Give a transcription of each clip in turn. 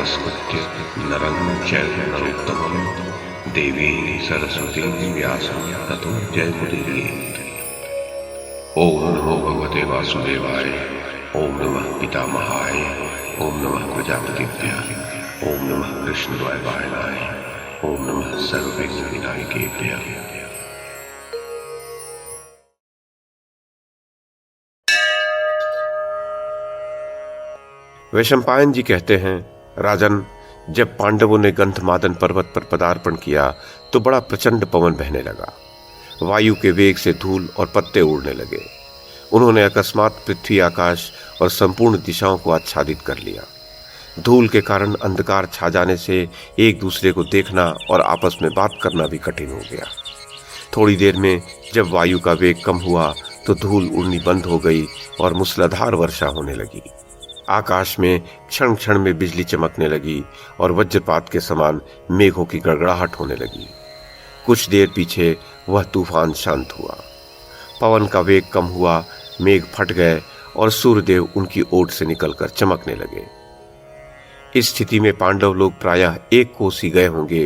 नमस्कृत्य नरं चैव नरोत्तमं देवीं सरस्वतीं व्यासं ततो जयमुदीरयेत्। ओम नमो भगवते वासुदेवाय, ओम नमः पितामहाय, ओम नमः प्रजापतिभ्यः, ओम नमः कृष्णद्वैपायनाय, ओम नमः सर्वविघ्नविनायकेभ्यः। वैशंपायन जी कहते हैं, राजन, जब पांडवों ने गंधमादन पर्वत पर पदार्पण किया तो बड़ा प्रचंड पवन बहने लगा। वायु के वेग से धूल और पत्ते उड़ने लगे। उन्होंने अकस्मात पृथ्वी, आकाश और संपूर्ण दिशाओं को आच्छादित कर लिया। धूल के कारण अंधकार छा जाने से एक दूसरे को देखना और आपस में बात करना भी कठिन हो गया। थोड़ी देर में जब वायु का वेग कम हुआ तो धूल उड़नी बंद हो गई और मूसलाधार वर्षा होने लगी। आकाश में क्षण क्षण में बिजली चमकने लगी और वज्रपात के समान मेघों की गड़गड़ाहट होने लगी। कुछ देर पीछे वह तूफान शांत हुआ। पवन का वेग कम हुआ, मेघ फट गए और सूर्यदेव उनकी ओट से निकलकर चमकने लगे। इस स्थिति में पांडव लोग प्रायः एक कोस ही गए होंगे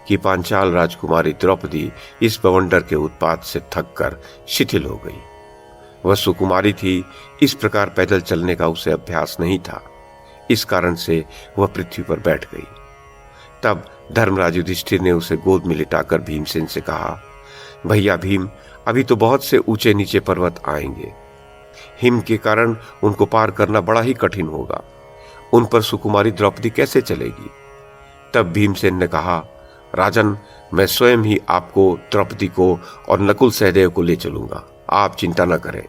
कि पांचाल राजकुमारी द्रौपदी इस बवंडर के उत्पात से थककर शिथिल हो गई। वह सुकुमारी थी, इस प्रकार पैदल चलने का उसे अभ्यास नहीं था। इस कारण से वह पृथ्वी पर बैठ गई। तब धर्मराज युधिष्ठिर ने उसे गोद में लिटाकर भीमसेन से कहा, भैया भीम, अभी तो बहुत से ऊंचे नीचे पर्वत आएंगे। हिम के कारण उनको पार करना बड़ा ही कठिन होगा। उन पर सुकुमारी द्रौपदी कैसे चलेगी? तब भीमसेन ने कहा, राजन, मैं स्वयं ही आपको, द्रौपदी को और नकुल सहदेव को ले चलूंगा। आप चिंता न करें।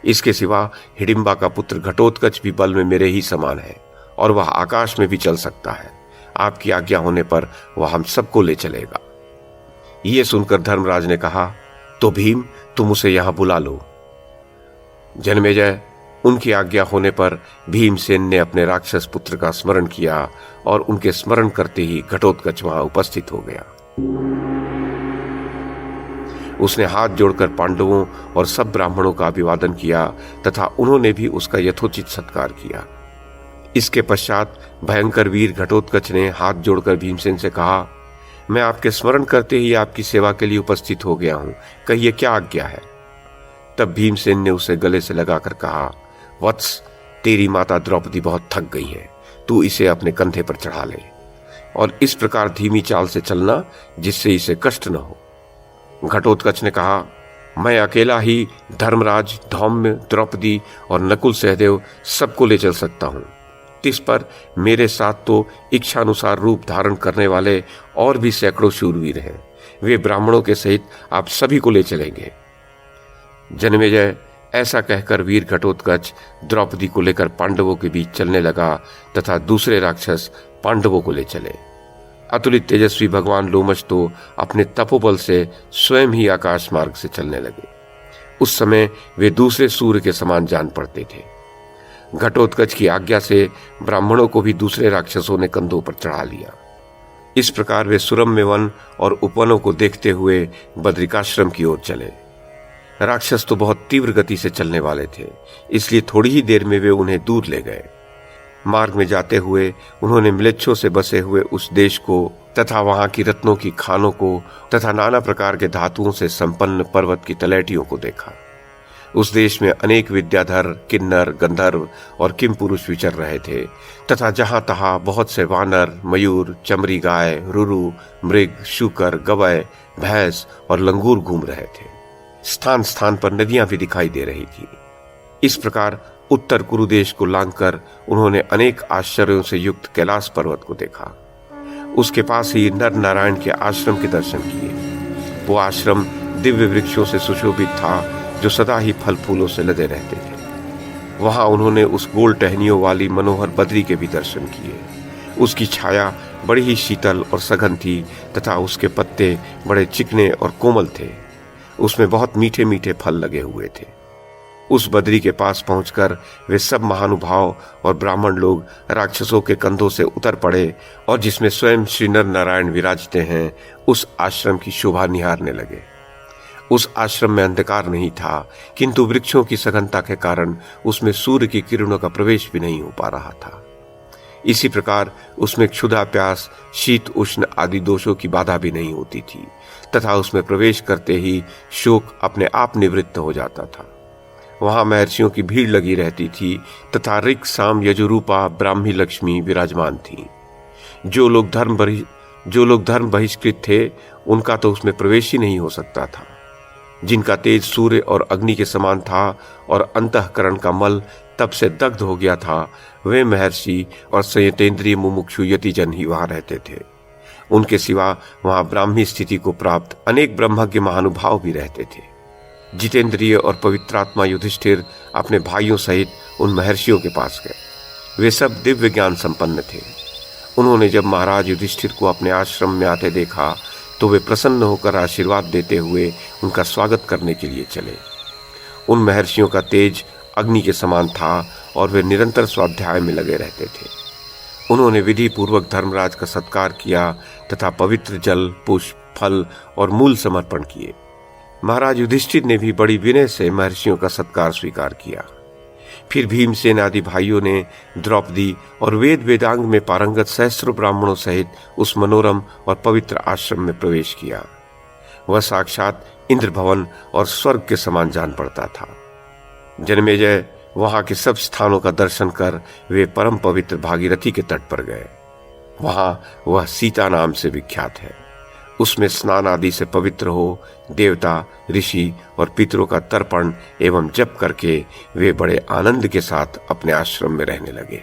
इसके सिवा हिडिंबा का पुत्र घटोत्कच भी बल में मेरे ही समान है और वह आकाश में भी चल सकता है। आपकी आज्ञा होने पर वह हम सबको ले चलेगा। ये सुनकर धर्मराज ने कहा, तो भीम, तुम उसे यहां बुला लो। जन्मेजय, उनकी आज्ञा होने पर भीमसेन ने अपने राक्षस पुत्र का स्मरण किया और उनके स्मरण करते ही घटोत्कच वहां उपस्थित हो गया। उसने हाथ जोड़कर पांडवों और सब ब्राह्मणों का अभिवादन किया तथा उन्होंने भी उसका यथोचित सत्कार किया। इसके पश्चात भयंकर वीर घटोत्कच ने हाथ जोड़कर भीमसेन से कहा, मैं आपके स्मरण करते ही आपकी सेवा के लिए उपस्थित हो गया हूं, कहिए क्या आज्ञा है? तब भीमसेन ने उसे गले से लगाकर कहा, वत्स, तेरी माता द्रौपदी बहुत थक गई है, तू इसे अपने कंधे पर चढ़ा ले और इस प्रकार धीमी चाल से चलना जिससे इसे कष्ट न हो। घटोत्कच ने कहा, मैं अकेला ही धर्मराज, धौम्य, द्रौपदी और नकुल सहदेव सबको ले चल सकता हूं। इस पर मेरे साथ तो इच्छानुसार रूप धारण करने वाले और भी सैकड़ों शूरवीर हैं। वे ब्राह्मणों के सहित आप सभी को ले चलेंगे। जन्मेजय, ऐसा कहकर वीर घटोत्कच द्रौपदी को लेकर पांडवों के बीच चलने लगा तथा दूसरे राक्षस पांडवों को ले चले। अतुलित तेजस्वी भगवान लोमश तो अपने तपोबल से स्वयं ही आकाश मार्ग से चलने लगे। उस समय वे दूसरे सूर्य के समान जान पड़ते थे। घटोत्कच की आज्ञा से ब्राह्मणों को भी दूसरे राक्षसों ने कंधों पर चढ़ा लिया। इस प्रकार वे सुरम्य वन और उपवनों को देखते हुए बद्रिकाश्रम की ओर चले। राक्षस तो बहुत तीव्र गति से चलने वाले थे, इसलिए थोड़ी ही देर में वे उन्हें दूर ले गए। मार्ग में जाते हुए उन्होंने म्लेच्छों से बसे हुए उस देश को तथा वहां की रत्नों की खानों को तथा नाना प्रकार के धातुओं से संपन्न पर्वत की तलैटियों को देखा। उस देश में अनेक विद्याधर, किन्नर, गंधर्व और किम पुरुष विचर रहे थे तथा जहां तहां बहुत से वानर, मयूर, चमरी गाय, रुरु, मृग, शूकर, गवय, भैंस और लंगूर घूम रहे थे। स्थान स्थान पर नदियां भी दिखाई दे रही थी। इस प्रकार उत्तर कुरुदेश को लांघकर उन्होंने अनेक आश्चर्यों से युक्त कैलाश पर्वत को देखा। उसके पास ही नर नारायण के आश्रम के दर्शन किए। वो आश्रम दिव्य वृक्षों से सुशोभित था जो सदा ही फल फूलों से लदे रहते थे। वहां उन्होंने उस गोल टहनियों वाली मनोहर बद्री के भी दर्शन किए। उसकी छाया बड़ी ही शीतल और सघन थी तथा उसके पत्ते बड़े चिकने और कोमल थे। उसमें बहुत मीठे मीठे फल लगे हुए थे। उस बद्री के पास पहुंचकर वे सब महानुभाव और ब्राह्मण लोग राक्षसों के कंधों से उतर पड़े और जिसमें स्वयं श्री नर नारायण विराजते हैं उस आश्रम की शोभा निहारने लगे। उस आश्रम में अंधकार नहीं था, किंतु वृक्षों की सघनता के कारण उसमें सूर्य की किरणों का प्रवेश भी नहीं हो पा रहा था। इसी प्रकार उसमें क्षुधा, प्यास, शीत, उष्ण आदि दोषों की बाधा भी नहीं होती थी तथा उसमें प्रवेश करते ही शोक अपने आप निवृत्त हो जाता था। वहां महर्षियों की भीड़ लगी रहती थी तथा ऋक्, साम, यजुरूपा, ब्राह्मी लक्ष्मी विराजमान थी। जो लोग धर्म बहिष्कृत थे उनका तो उसमें प्रवेश ही नहीं हो सकता था। जिनका तेज सूर्य और अग्नि के समान था और अंतःकरण का मल तब से दग्ध हो गया था, वे महर्षि और संयतेंद्रिय मुमुक्षु यतिजन ही वहां रहते थे। उनके सिवा वहां ब्राह्मी स्थिति को प्राप्त अनेक ब्रह्मज्ञ महानुभाव भी रहते थे। जितेंद्रिय और पवित्रात्मा युधिष्ठिर अपने भाइयों सहित उन महर्षियों के पास गए। वे सब दिव्य ज्ञान संपन्न थे। उन्होंने जब महाराज युधिष्ठिर को अपने आश्रम में आते देखा तो वे प्रसन्न होकर आशीर्वाद देते हुए उनका स्वागत करने के लिए चले। उन महर्षियों का तेज अग्नि के समान था और वे निरंतर स्वाध्याय में लगे रहते थे। उन्होंने विधि पूर्वक धर्मराज का सत्कार किया तथा पवित्र जल, पुष्प, फल और मूल समर्पण किए। महाराज युधिष्ठिर ने भी बड़ी विनय से महर्षियों का सत्कार स्वीकार किया। फिर भीमसेन आदि भाइयों ने द्रौपदी और वेद वेदांग में पारंगत सहस्त्रों ब्राह्मणों सहित उस मनोरम और पवित्र आश्रम में प्रवेश किया। वह साक्षात इंद्र भवन और स्वर्ग के समान जान पड़ता था। जन्मेजय वहां के सब स्थानों का दर्शन कर वे परम पवित्र भागीरथी के तट पर गए। वहां वह सीता नाम से विख्यात है। उसमें स्नान आदि से पवित्र हो देवता, ऋषि और पितरों का तर्पण एवं जप करके वे बड़े आनंद के साथ अपने आश्रम में रहने लगे।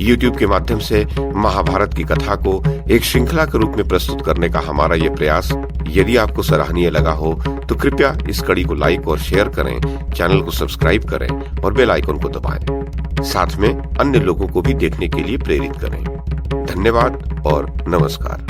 YouTube के माध्यम से महाभारत की कथा को एक श्रृंखला के रूप में प्रस्तुत करने का हमारा ये प्रयास यदि आपको सराहनीय लगा हो तो कृपया इस कड़ी को लाइक और शेयर करें, चैनल को सब्सक्राइब करें और बेल आइकन को दबाएं। साथ में अन्य लोगों को भी देखने के लिए प्रेरित करें। धन्यवाद और नमस्कार।